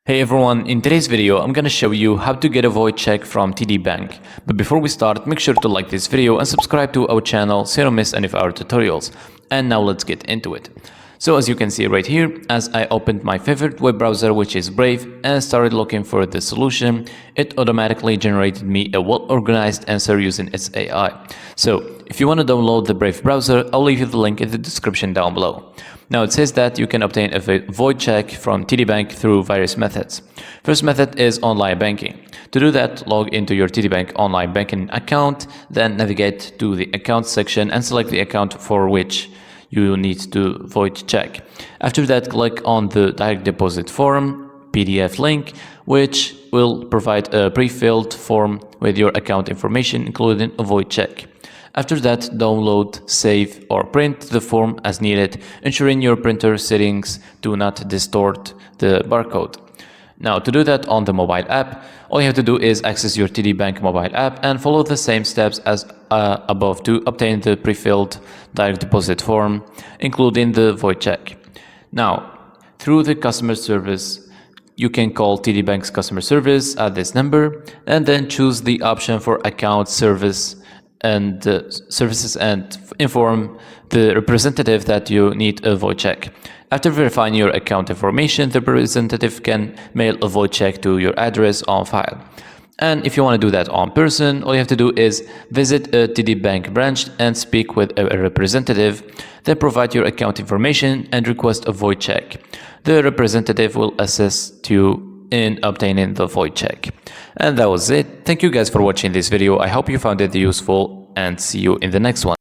Hey everyone, in today's video I'm gonna show you how to get a void check from TD Bank. But before we start, make sure to like this video and subscribe to our channel so you don't miss any of our tutorials. And now let's get into it. So as you can see right here, as I opened my favorite web browser, which is Brave, and started looking for the solution, it automatically generated me a well-organized answer using its AI. So if you want to download the Brave browser, I'll leave you the link in the description down below. Now it says that you can obtain a void check from TD Bank through various methods. First method is online banking. To do that, log into your TD Bank online banking account, then navigate to the account section and select the account for which you need to void check. After that, click on the direct deposit form PDF link, which will provide a pre-filled form with your account information, including a void check. After that, download, save, or print the form as needed, ensuring your printer settings do not distort the barcode. Now, to do that on the mobile app, all you have to do is access your TD Bank mobile app and follow the same steps as above to obtain the pre-filled direct deposit form, including the void check. Now, through the customer service, you can call TD Bank's customer service at this number and then choose the option for account services and inform the representative that you need a void check. After verifying your account information, the representative can mail a void check to your address on file. And if you want to do that on person, all you have to do is visit a TD Bank branch and speak with a representative. Then provide your account information and request a void check. The representative will assist you in obtaining the void check. And that was it. Thank you guys for watching this video. I hope you found it useful and see you in the next one.